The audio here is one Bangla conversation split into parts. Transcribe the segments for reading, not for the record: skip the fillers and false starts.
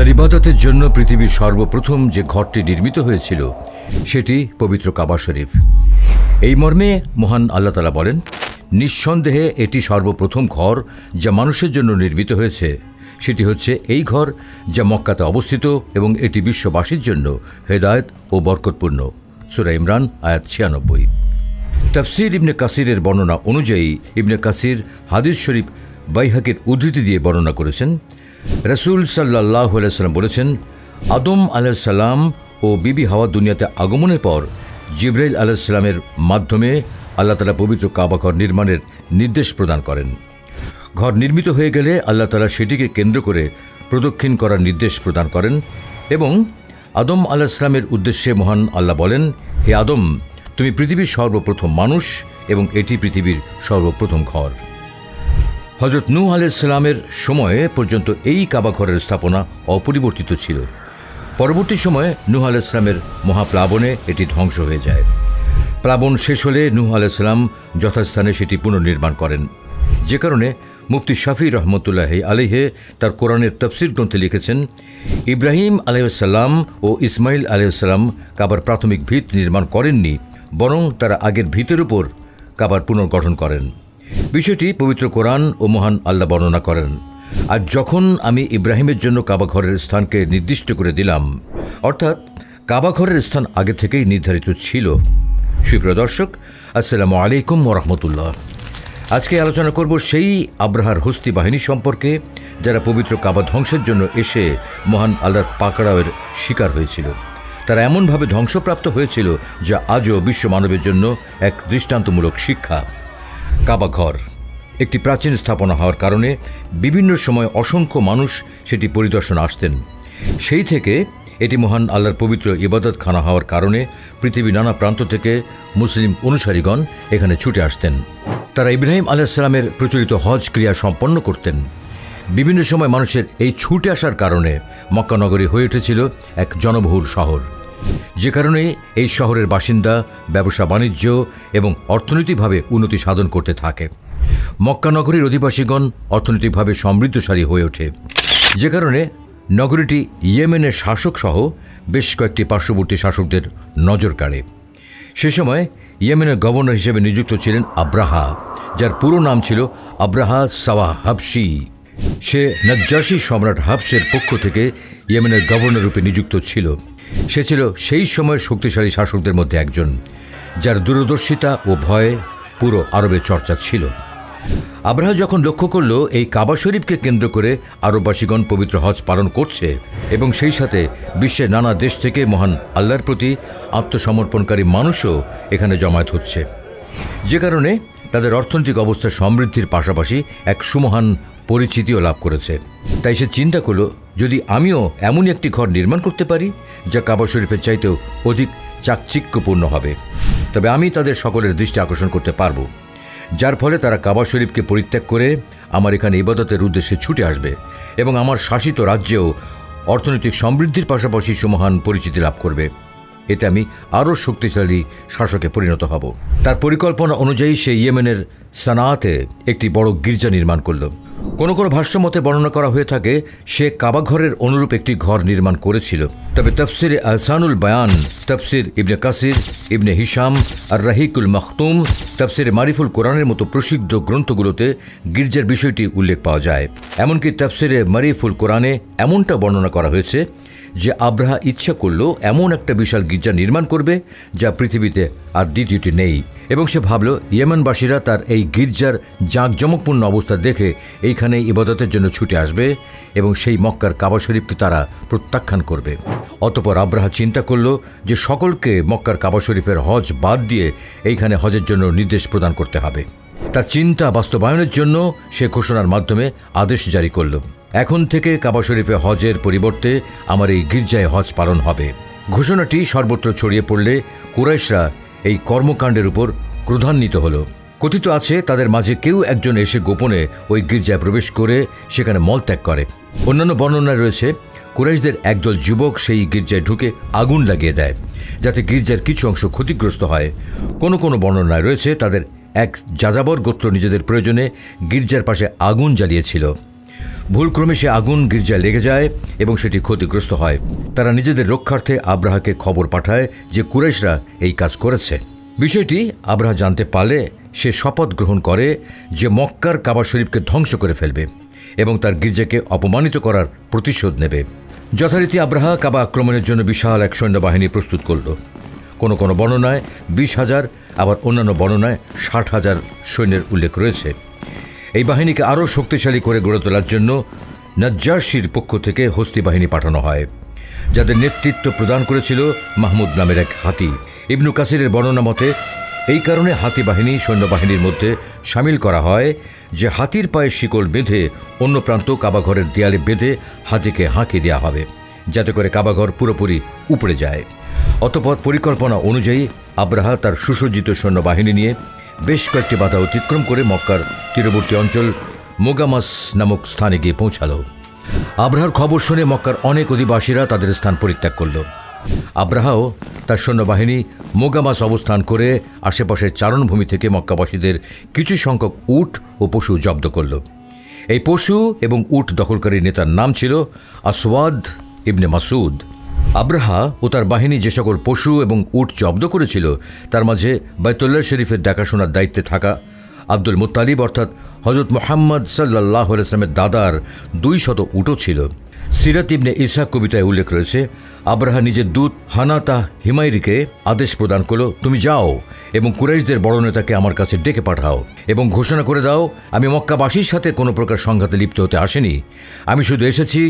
আল্লাহর ইবাদতের জন্য পৃথিবীর সর্বপ্রথম যে ঘরটি নির্মিত হয়েছিল সেটি পবিত্র কাবা শরীফ। এই মর্মে মহান আল্লাহ তাআলা বলেন, নিঃসন্দেহে এটি সর্বপ্রথম ঘর যা মানুষের জন্য নির্মিত হয়েছে। সেটি হচ্ছে এই ঘর যা মক্কাতে অবস্থিত এবং এটি বিশ্ববাসীর জন্য হেদায়েত ও বরকতপূর্ণ। সূরা ইমরান আয়াত 96। তাফসীর ইবনে কাসিরের বর্ণনা অনুযায়ী ইবনে কাসির হাদিস শরীফ বাইহাকির উদ্ধৃতি দিয়ে বর্ণনা করেছেন, রাসূল সাল্লাল্লাহু আলাইহি ওয়াসাল্লাম বলেছেন, আদম আলাইহিস সালাম ও বিবি হাওয়া দুনিয়াতে আগমনের পর জিবরাইল আলাইহিস সালামের মাধ্যমে আল্লাহ তাআলা পবিত্র কাবা ঘর নির্মাণের নির্দেশ প্রদান করেন। ঘর নির্মিত হয়ে গেলে আল্লাহ তাআলা সেটিকে কেন্দ্র করে প্রদক্ষিণ করার নির্দেশ প্রদান করেন এবং আদম আলাইহিস সালামের উদ্দেশ্যে মহান আল্লাহ বলেন, হে আদম, তুমি পৃথিবীর সর্বপ্রথম মানুষ এবং এটি পৃথিবীর সর্বপ্রথম ঘর। হযরত নূহ আলাইহিস সালামের সময়ে পর্যন্ত এই কাবা ঘরের স্থাপনা অপরিবর্তিত ছিল। পরবর্তী সময়ে নূহ আলাইহিস সালামের মহাপ্লাবনে এটি ধ্বংস হয়ে যায়। প্লাবন শেষ হলে নূহ আলাইহিস সালাম যথাস্থানে সেটি পুনর্নির্মাণ করেন, যে কারণে মুফতি শাফি রহমতুল্লাহি আলাইহি তার কোরআনের তাফসীর গ্রন্থে লিখেছেন, ইব্রাহিম আলাইহিস সালাম ও ইসমাইল আলাইহিস সালাম কাবার প্রাথমিক ভিত নির্মাণ করেননি, বরং তারা আগের ভিতের উপর কাবার পুনর্গঠন করেন। বিষয়টি পবিত্র কোরআন ও মহান আল্লাহ বর্ণনা করেন। আর যখন আমি ইব্রাহিমের জন্য কাবা ঘরের স্থানকে নির্দিষ্ট করে দিলাম, অর্থাৎ কাবা ঘরের স্থান আগে থেকেই নির্ধারিত ছিল। সুপ্রিয় দর্শক, আসসালামু আলাইকুম ওয়া রাহমাতুল্লাহ। আজকে আলোচনা করব সেই আব্রাহার হস্তি বাহিনী সম্পর্কে যারা পবিত্র কাবা ধ্বংসের জন্য এসে মহান আল্লাহর পাকড়াওয়ের শিকার হয়েছিল। তারা এমনভাবে ধ্বংসপ্রাপ্ত হয়েছিল যা আজও বিশ্ব মানবের জন্য এক দৃষ্টান্তমূলক শিক্ষা। কাবা ঘর একটি প্রাচীন স্থাপনা হওয়ার কারণে বিভিন্ন সময় অসংখ্য মানুষ সেটি পরিদর্শন আসতেন। সেই থেকে এটি মহান আল্লাহর পবিত্র ইবাদতখানা হওয়ার কারণে পৃথিবীর নানা প্রান্ত থেকে মুসলিম অনুসারীগণ এখানে ছুটে আসতেন। তারা ইব্রাহিম আলাইহিস সালামের প্রচলিত হজ ক্রিয়া সম্পন্ন করতেন। বিভিন্ন সময় মানুষের এই ছুটে আসার কারণে মক্কা নগরী হয়ে উঠেছিল এক জনবহুল শহর, যে কারণে এই শহরের বাসিন্দা ব্যবসা বাণিজ্য এবং অর্থনৈতিকভাবে উন্নতি সাধন করতে থাকে। মক্কা নগরীর অধিবাসীগণ অর্থনৈতিকভাবে সমৃদ্ধশালী হয়ে ওঠে, যে কারণে নগরীটি ইয়েমেনের শাসক সহ বেশ কয়েকটি পার্শ্ববর্তী শাসকদের নজর কাড়ে। সে সময় ইয়েমেনের গভর্নর হিসেবে নিযুক্ত ছিলেন আব্রাহা, যার পুরো নাম ছিল আব্রাহা সাওয়া হাবশি। সে নাজ্জাশী সম্রাট হাবশের পক্ষ থেকে ইয়েমেনের গভর্নর রূপে নিযুক্ত ছিল। সে ছিল সেই সময়ের শক্তিশালী শাসকদের মধ্যে একজন, যার দূরদর্শিতা ও ভয়ে পুরো আরবে চর্চা ছিল। আব্রাহা যখন লক্ষ্য করল এই কাবা শরীফকে কেন্দ্র করে আরববাসীগণ পবিত্র হজ পালন করছে এবং সেই সাথে বিশ্বের নানা দেশ থেকে মহান আল্লাহর প্রতি আত্মসমর্পণকারী মানুষও এখানে জমায়েত হচ্ছে, যে কারণে তাদের অর্থনৈতিক অবস্থা সমৃদ্ধির পাশাপাশি এক সুমহান পরিচিতিও লাভ করেছে। তাই সে চিন্তা করল, যদি আমিও এমনই একটি ঘর নির্মাণ করতে পারি যা কাবা শরীফের চাইতেও অধিক চাকচিক্যপূর্ণ হবে, তবে আমি তাদের সকলের দৃষ্টি আকর্ষণ করতে পারব, যার ফলে তারা কাবা শরীফকে পরিত্যাগ করে আমার এখানে ইবাদতের উদ্দেশ্যে ছুটে আসবে এবং আমার শাসিত রাজ্যেও অর্থনৈতিক সমৃদ্ধির পাশাপাশি সুমহান পরিচিতি লাভ করবে। এতে আমি আরও শক্তিশালী শাসকে পরিণত হব। তার পরিকল্পনা অনুযায়ী সে ইয়েমেনের সানাতে একটি বড় গির্জা নির্মাণ করল। কোনো কোনো ভাষ্যমতে বর্ণনা করা হয়ে থাকে সে কাবা ঘরের অনুরূপ একটি ঘর নির্মাণ করেছিল। তবে তাফসিরে আহসানুল বায়ান, তাফসির ইবনে কাসির, ইবনে হিশাম আর রাহিকুল মাখতুম, তাফসিরে মারিফুল কোরআনের মতো প্রসিদ্ধ গ্রন্থগুলোতে গির্জার বিষয়টি উল্লেখ পাওয়া যায়। এমনকি তাফসিরে মারিফুল কোরআনে এমনটা বর্ণনা করা হয়েছে যে আব্রাহা ইচ্ছা করল এমন একটা বিশাল গির্জা নির্মাণ করবে যা পৃথিবীতে আর দ্বিতীয়টি নেই, এবং সে ভাবল ইয়েমেনবাসীরা তার এই গির্জার জাঁকজমকপূর্ণ অবস্থা দেখে এইখানে ইবাদতের জন্য ছুটে আসবে এবং সেই মক্কার কাবা শরীফকে তারা প্রত্যাখ্যান করবে। অতঃপর আব্রাহা চিন্তা করল যে সকলকে মক্কার কাবা শরীফের হজ বাদ দিয়ে এইখানে হজের জন্য নির্দেশ প্রদান করতে হবে। তার চিন্তা বাস্তবায়নের জন্য সে ঘোষণার মাধ্যমে আদেশ জারি করল, এখন থেকে কাবা শরীফে হজের পরিবর্তে আমার এই গির্জায় হজ পালন হবে। ঘোষণাটি সর্বত্র ছড়িয়ে পড়লে কুরাইশরা এই কর্মকাণ্ডের উপর ক্রোধান্বিত হল। কথিত আছে তাদের মাঝে কেউ একজন এসে গোপনে ওই গির্জায় প্রবেশ করে সেখানে মলত্যাগ করে। অন্যান্য বর্ণনায় রয়েছে কুরাইশদের একদল যুবক সেই গির্জায় ঢুকে আগুন লাগিয়ে দেয় যাতে গির্জার কিছু অংশ ক্ষতিগ্রস্ত হয়। কোনো কোনো বর্ণনায় রয়েছে তাদের এক যাযাবর গোত্র নিজেদের প্রয়োজনে গির্জার পাশে আগুন জ্বালিয়েছিল। ভুলক্রমে সে আগুন গির্জায় লেগে যায় এবং সেটি ক্ষতিগ্রস্ত হয়। তারা নিজেদের রক্ষার্থে আব্রাহাকে খবর পাঠায় যে কুরাইশরা এই কাজ করেছে। বিষয়টি আব্রাহা জানতে পারলে সে শপথ গ্রহণ করে যে মক্কার কাবা শরীফকে ধ্বংস করে ফেলবে এবং তার গির্জাকে অপমানিত করার প্রতিশোধ নেবে। যথারীতি আব্রাহা কাবা আক্রমণের জন্য বিশাল এক সৈন্যবাহিনী প্রস্তুত করল। কোনো কোনো বর্ণনায় 20,000, আবার অন্যান্য বর্ণনায় 60,000 সৈন্যের উল্লেখ রয়েছে। এই বাহিনীকে আরও শক্তিশালী করে গড়ে তোলার জন্য নাজ্জাশীর পক্ষ থেকে হস্তি বাহিনী পাঠানো হয়, যাদের নেতৃত্ব প্রদান করেছিল মাহমুদ নামের এক হাতি। ইবনু কাসিরের বর্ণনা মতে এই কারণে হাতি বাহিনী সৈন্যবাহিনীর মধ্যে সামিল করা হয় যে হাতির পায়ে শিকল বেঁধে অন্য প্রান্ত কাবাঘরের দেয়ালে বেঁধে হাতিকে হাঁকিয়ে দেওয়া হবে, যাতে করে কাবাঘর পুরোপুরি উপড়ে যায়। অতঃপর পরিকল্পনা অনুযায়ী আব্রাহা তার সুসজ্জিত সৈন্যবাহিনী নিয়ে বেশ কয়েকটি বাধা অতিক্রম করে মক্কার তীরবর্তী অঞ্চল মোগামাস নামক স্থানে গিয়ে পৌঁছাল। আব্রাহার খবর শুনে মক্কার অনেক অধিবাসীরা তাদের স্থান পরিত্যাগ করল। আব্রাহাও তার সৈন্যবাহিনী মোগামাস অবস্থান করে আশেপাশের চারণভূমি থেকে মক্কাবাসীদের কিছু সংখ্যক উট ও পশু জব্দ করল। এই পশু এবং উট দখলকারী নেতার নাম ছিল আসওয়াদ ইবনে মাসুদ। আব্রাহা ও তার বাহিনী যে সকল পশু এবং উট জব্দ করেছিল তার মাঝে বাইতুল্লাহ শরীফের দেখাশোনার দায়িত্বে থাকা আব্দুল মুত্তালিব অর্থাৎ হযরত মুহাম্মদ সাল্লাল্লাহু আলাইহি ওয়াসাল্লামের দাদার 200 উটও ছিল। সিরাত ইবনে ইসা কবিতায় উল্লেখ রয়েছে, আব্রাহা নিজের দূত হানাতা হিমাইরিকে আদেশ প্রদান করল, তুমি যাও এবং কুরাইশদের বড় নেতাকে আমার কাছে ডেকে পাঠাও এবং ঘোষণা করে দাও, আমি মক্কাবাসীর সাথে কোনো প্রকার সংঘাতে লিপ্ত হতে আসেনি। আমি শুধু এসেছি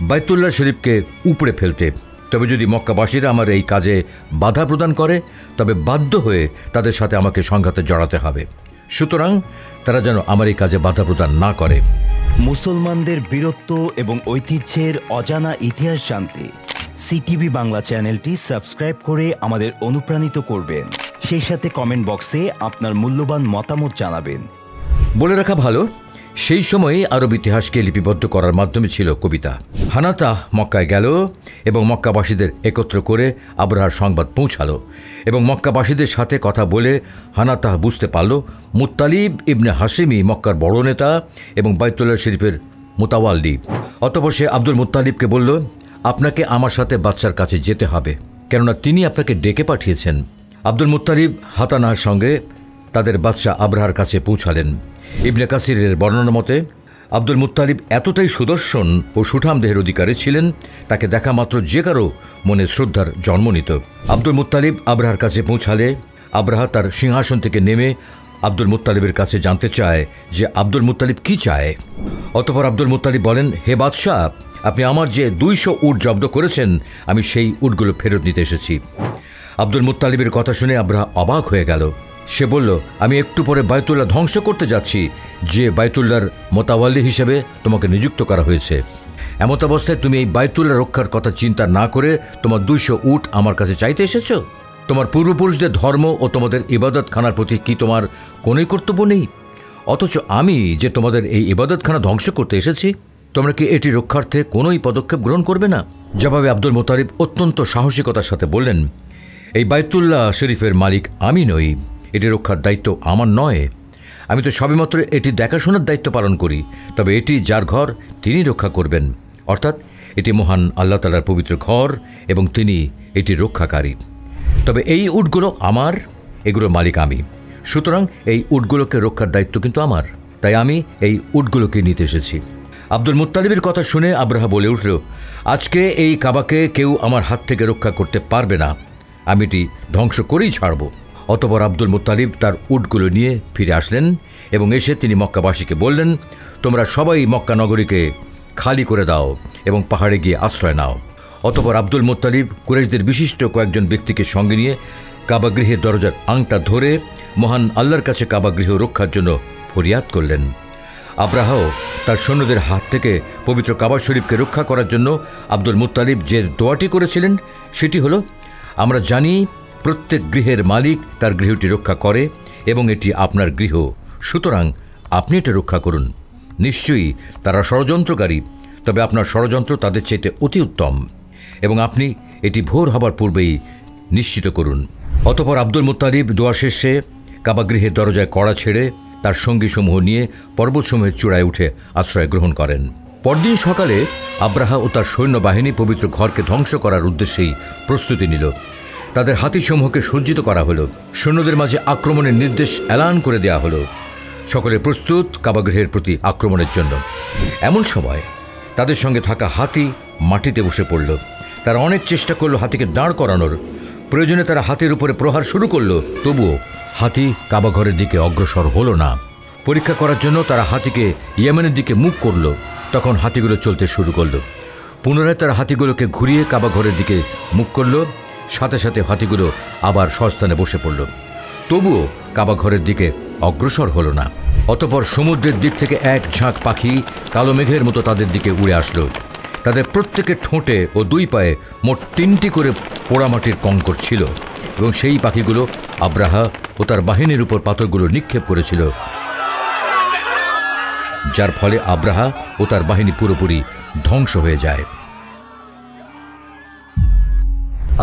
বাইতুল্লাহ শরীফকে উপড়ে ফেলতে। তবে যদি মক্কাবাসীরা আমার এই কাজে বাধা প্রদান করে তবে বাধ্য হয়ে তাদের সাথে আমাকে সংঘাতে জড়াতে হবে। সুতরাং তারা যেন আমার এই কাজে বাধা প্রদান না করে। মুসলমানদের বীরত্ব এবং ঐতিহ্যের অজানা ইতিহাস জানতে সিটিভি বাংলা চ্যানেলটি সাবস্ক্রাইব করে আমাদের অনুপ্রাণিত করবেন। সেই সাথে কমেন্ট বক্সে আপনার মূল্যবান মতামত জানাবেন। বলে রাখা ভালো, সেই সময়ে আরব ইতিহাসকে লিপিবদ্ধ করার মাধ্যমে ছিল কবিতা। হানাতা মক্কায় গেল এবং মক্কাবাসীদের একত্র করে আব্রাহার সংবাদ পৌঁছালো এবং মক্কাবাসীদের সাথে কথা বলে হানাতা বুঝতে পারল মুত্তালিব ইবনে হাশিমি মক্কার বড় নেতা এবং বাইতুল্লাহ শরীফের মুতাওয়াল্লি। অতঃপর সে আব্দুল মুত্তালিবকে বলল, আপনাকে আমার সাথে বাদশার কাছে যেতে হবে, কেননা তিনি আপনাকে ডেকে পাঠিয়েছেন। আব্দুল মুত্তালিব হাতানার সঙ্গে তাদের বাদশা আব্রাহার কাছে পৌঁছালেন। ইবনে কাসিরের বর্ণনা মতে আব্দুল মুত্তালিব এতটাই সুদর্শন ও সুঠাম দেহের অধিকারী ছিলেন, তাকে দেখা মাত্র যে কারো মনে শ্রদ্ধার জন্ম নিত। আব্দুল মুত্তালিব আব্রাহার কাছে পৌঁছালে আব্রাহা তার সিংহাসন থেকে নেমে আব্দুল মুত্তালিবের কাছে জানতে চায় যে আব্দুল মুত্তালিব কি চায়। অতঃপর আব্দুল মুত্তালিব বলেন, হে বাদশাহ, আপনি আমার যে 200 উট জব্দ করেছেন আমি সেই উটগুলো ফেরত নিতে এসেছি। আব্দুল মুত্তালিবের কথা শুনে আব্রাহা অবাক হয়ে গেল। সে বলল, আমি একটু পরে বাইতুল্লাহ ধ্বংস করতে যাচ্ছি, যে বাইতুল্লাহর মোতাওয়াল্লি হিসেবে তোমাকে নিযুক্ত করা হয়েছে। এমত অবস্থায় তুমি এই বাইতুল্লাহ রক্ষার কথা চিন্তা না করে তোমার 200 উট আমার কাছে চাইতে এসেছ? তোমার পূর্বপুরুষদের ধর্ম ও তোমাদের ইবাদতখানার প্রতি কি তোমার কোনোই কর্তব্য নেই? অথচ আমি যে তোমাদের এই ইবাদতখানা ধ্বংস করতে এসেছি, তোমরা কি এটি রক্ষার্থে কোনোই পদক্ষেপ গ্রহণ করবে না? জবাবে আব্দুল মুত্তালিব অত্যন্ত সাহসিকতার সাথে বললেন, এই বাইতুল্লাহ শরীফের মালিক আমি নই, এটি রক্ষার দায়িত্ব আমার নয়। আমি তো সবেমাত্র এটি দেখাশোনার দায়িত্ব পালন করি, তবে এটি যার ঘর তিনি রক্ষা করবেন, অর্থাৎ এটি মহান আল্লাহ তাআলার পবিত্র ঘর এবং তিনি এটি রক্ষাকারী। তবে এই উটগুলো আমার, এগুলোর মালিক আমি, সুতরাং এই উটগুলোকে রক্ষার দায়িত্ব কিন্তু আমার, তাই আমি এই উটগুলোকে নিতে এসেছি। আব্দুল মুত্তালিবের কথা শুনে আব্রাহা বলে উঠল, আজকে এই কাবাকে কেউ আমার হাত থেকে রক্ষা করতে পারবে না, আমি এটি ধ্বংস করেই ছাড়ব। অতঃপর আব্দুল মুত্তালিব তার উটগুলো নিয়ে ফিরে আসলেন এবং এসে তিনি মক্কাবাসীকে বললেন, তোমরা সবাই মক্কা নগরীকে খালি করে দাও এবং পাহাড়ে গিয়ে আশ্রয় নাও। অতঃপর আব্দুল মুত্তালিব কুরাইশদের বিশিষ্ট কয়েকজন ব্যক্তিকে সঙ্গে নিয়ে কাবাগৃহের দরজার আংটা ধরে মহান আল্লাহর কাছে কাবাগৃহ রক্ষার জন্য ফরিয়াদ করলেন। আব্রাহাও তার সৈন্যদের হাত থেকে পবিত্র কাবা শরীফকে রক্ষা করার জন্য আব্দুল মুত্তালিব যে দোয়াটি করেছিলেন সেটি হলো, আমরা জানি প্রত্যেক গৃহের মালিক তার গৃহটি রক্ষা করে এবং এটি আপনার গৃহ, সুতরাং আপনি এটা রক্ষা করুন। নিশ্চয়ই তারা ষড়যন্ত্রকারী, তবে আপনার ষড়যন্ত্র তাদের চাইতে অতি উত্তম এবং আপনি এটি ভোর হবার পূর্বেই নিশ্চিত করুন। অতঃপর আব্দুল মুত্তালিব দোয়া শেষে কাবাগৃহের দরজায় কড়া ছেড়ে তার সঙ্গীসমূহ নিয়ে পর্বতসমূহের চূড়ায় উঠে আশ্রয় গ্রহণ করেন। পরদিন সকালে আব্রাহা ও তার সৈন্যবাহিনী পবিত্র ঘরকে ধ্বংস করার উদ্দেশ্যেই প্রস্তুতি নিল। তাদের হাতিসমূহকে সজ্জিত করা হলো। সৈন্যদের মাঝে আক্রমণের নির্দেশ এলান করে দেওয়া হলো। সকলে প্রস্তুত কাবাগৃহের প্রতি আক্রমণের জন্য। এমন সময় তাদের সঙ্গে থাকা হাতি মাটিতে বসে পড়ল। তারা অনেক চেষ্টা করলো হাতিকে দাঁড় করানোর। প্রয়োজনে তারা হাতির উপরে প্রহার শুরু করলো, তবুও হাতি কাবাঘরের দিকে অগ্রসর হলো না। পরীক্ষা করার জন্য তারা হাতিকে ইয়েমেনের দিকে মুখ করল। তখন হাতিগুলো চলতে শুরু করলো। পুনরায় তারা হাতিগুলোকে ঘুরিয়ে কাবাঘরের দিকে মুখ করল। সাথে সাথে হাতিগুলো আবার স্বস্থানে বসে পড়ল, তবুও কাবাঘরের দিকে অগ্রসর হলো না। অতঃপর সমুদ্রের দিক থেকে এক ঝাঁক পাখি কালো মেঘের মতো তাদের দিকে উড়ে আসলো। তাদের প্রত্যেকের ঠোঁটে ও দুই পায়ে মোট 3টি করে পোড়ামাটির কঙ্কর ছিল, এবং সেই পাখিগুলো আব্রাহা ও তার বাহিনীর উপর পাথরগুলো নিক্ষেপ করেছিল, যার ফলে আব্রাহা ও তার বাহিনী পুরোপুরি ধ্বংস হয়ে যায়।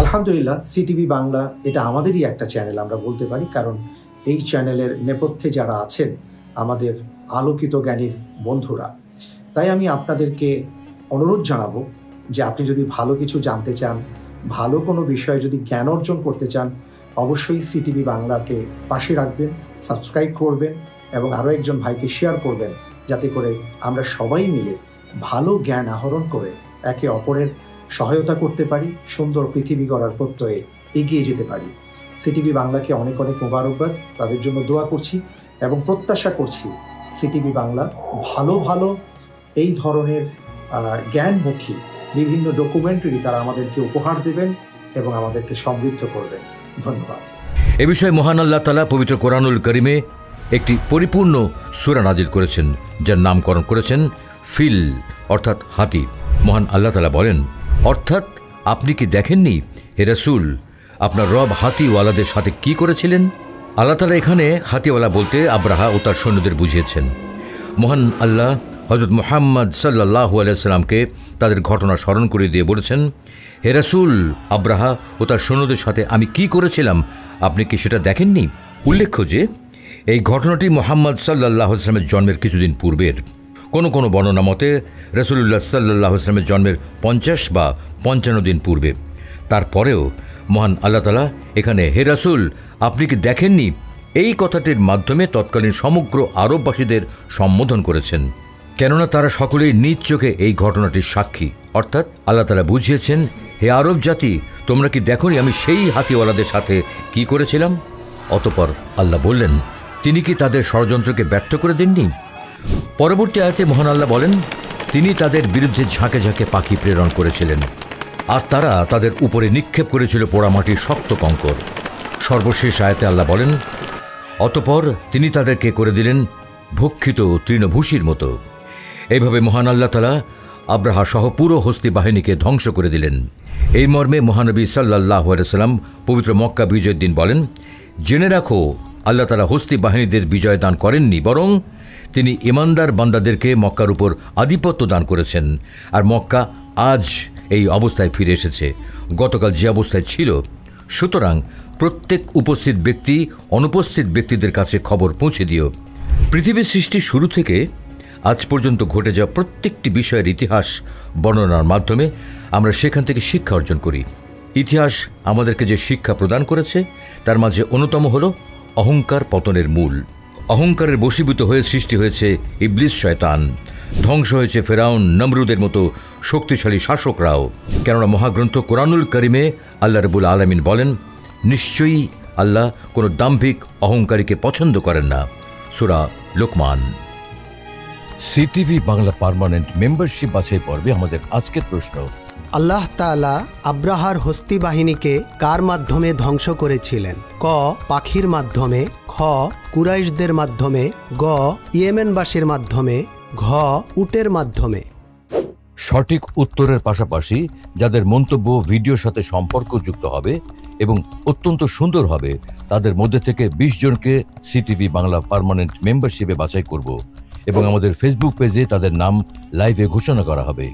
আলহামদুলিল্লাহ, সিটিভি বাংলা এটা আমাদেরই একটা চ্যানেল আমরা বলতে পারি, কারণ এই চ্যানেলের নেপথ্যে যারা আছেন আমাদের আলোকিত জ্ঞানীর বন্ধুরা। তাই আমি আপনাদেরকে অনুরোধ জানাবো যে আপনি যদি ভালো কিছু জানতে চান, ভালো কোনো বিষয়ে যদি জ্ঞান অর্জন করতে চান, অবশ্যই সিটিভি বাংলাকে পাশে রাখবেন, সাবস্ক্রাইব করবেন এবং আরও একজন ভাইকে শেয়ার করবেন, যাতে করে আমরা সবাই মিলে ভালো জ্ঞান আহরণ করে একে অপরের সহায়তা করতে পারি, সুন্দর পৃথিবী গড়ার প্রত্যয়ে এগিয়ে যেতে পারি। সিটিভি বাংলাকে অনেক অনেক মোবারকবাদ, তাদের জন্য দোয়া করছি এবং প্রত্যাশা করছি সিটিভি বাংলা ভালো ভালো এই ধরনের জ্ঞানমুখী বিভিন্ন ডকুমেন্টারি তারা আমাদেরকে উপহার দেবেন এবং আমাদেরকে সমৃদ্ধ করবেন। ধন্যবাদ। এ বিষয়ে মহান আল্লাহ তাআলা পবিত্র কোরআনুল কারিমে একটি পরিপূর্ণ সূরা নাজিল করেছেন, যার নামকরণ করেছেন ফিল, অর্থাৎ হাতি। মহান আল্লাহ তাআলা বলেন, অর্থাৎ আপনি কি দেখেননি হে রাসূল, আপনার রব হাতিওয়ালাদের সাথে কি করেছিলেন? আল্লাহ তাআলা এখানে হাতিওয়ালা বলতে আব্রাহা ও তার সৈন্যদের বুঝিয়েছেন। মহান আল্লাহ হযরত মুহাম্মদ সাল্লাল্লাহু আলাইহি সাল্লামকে তাদের ঘটনা স্মরণ করে দিয়ে বলেছেন, হে রাসূল, আব্রাহা ও তার সৈন্যদের সাথে আমি কি করেছিলাম আপনি কি সেটা দেখেননি? উল্লেখ্য যে এই ঘটনাটি মুহাম্মদ সাল্লাল্লাহু আলাইহি সাল্লামের জন্মের কিছুদিন পূর্বের। কোনো কোনো বর্ণনা মতে রাসূলুল্লাহ সাল্লাল্লাহু আলাইহি সাল্লামের জন্মের 50 বা 55 দিন পূর্বে। তারপরেও মহান আল্লাহ তাআলা এখানে হে রাসূল আপনি কি দেখেননি এই কথাটির মাধ্যমে তৎকালীন সমগ্র আরববাসীদের সম্বোধন করেছেন, কেননা তারা সকলেই নিজ চোখে এই ঘটনাটির সাক্ষী। অর্থাৎ আল্লাহ তাআলা বুঝিয়েছেন, হে আরব জাতি, তোমরা কি দেখোনি আমি সেই হাতিওয়ালাদের সাথে কি করেছিলাম? অতঃপর আল্লাহ বললেন, তিনি কি তাদের ষড়যন্ত্রকে ব্যর্থ করে দেননি? পরবর্তী আয়াতে মহান আল্লাহ বলেন, তিনি তাদের বিরুদ্ধে ঝাঁকে ঝাঁকে পাখি প্রেরণ করেছিলেন, আর তারা তাদের উপরে নিক্ষেপ করেছিল পোড়ামাটির শক্ত কঙ্কর। সর্বশেষ আয়াতে আল্লাহ বলেন, অতঃপর তিনি তাদেরকে করে দিলেন ভক্ষিত তৃণভূষির মতো। এইভাবে মহান আল্লাহ তাআলা আব্রাহা সহ পুরো হস্তি বাহিনীকে ধ্বংস করে দিলেন। এই মর্মে মহানবী সাল্লাল্লাহু আলাইহি সাল্লাম পবিত্র মক্কা বিজয়ের দিন বলেন, জেনে রাখো আল্লাহ তাআলা হস্তি বাহিনীদের বিজয় দান করেননি, বরং তিনি ঈমানদার বান্দাদেরকে মক্কার উপর আধিপত্য দান করেছেন। আর মক্কা আজ এই অবস্থায় ফিরে এসেছে গতকাল যে অবস্থায় ছিল। সুতরাং প্রত্যেক উপস্থিত ব্যক্তি অনুপস্থিত ব্যক্তিদের কাছে খবর পৌঁছে দিও। পৃথিবীর সৃষ্টির শুরু থেকে আজ পর্যন্ত ঘটে যাওয়া প্রত্যেকটি বিষয়ের ইতিহাস বর্ণনার মাধ্যমে আমরা সেখান থেকে শিক্ষা অর্জন করি। ইতিহাস আমাদেরকে যে শিক্ষা প্রদান করেছে তার মাঝে অন্যতম হল অহংকার পতনের মূল। অহংকারের বশীভূত হয়ে সৃষ্টি হয়েছে ইবলিস শয়তান, ধ্বংস হয়েছে ফেরাউন নমরুদের মতো শক্তিশালী শাসকরাও। কেননা মহাগ্রন্থ কোরআনুল কারিমে আল্লাহ রাব্বুল আলামিন বলেন, নিশ্চয়ই আল্লাহ কোনো দাম্ভিক অহংকারীকে পছন্দ করেন না। সূরা লোকমান। সিটিভি বাংলা পার্মানেন্ট মেম্বারশিপ বাছাই পর্বে আমাদের আজকের প্রশ্ন, আল্লাহ তাআলা আব্রাহার হস্তি বাহিনীকে কার মাধ্যমে ধ্বংস করেছিলেন? ক. পাখির মাধ্যমে, খ. কুরাইশদের মাধ্যমে, গ. ইয়েমেনবাসীর মাধ্যমে, ঘ. উটের মাধ্যমে। সঠিক উত্তরের পাশাপাশি যাদের মন্তব্য ভিডিওর সাথে সম্পর্কযুক্ত হবে এবং অত্যন্ত সুন্দর হবে তাদের মধ্যে থেকে 20 জনকে সিটিভি বাংলা পার্মানেন্ট মেম্বারশিপে বাছাই করব এবং আমাদের ফেসবুক পেজে তাদের নাম লাইভে ঘোষণা করা হবে।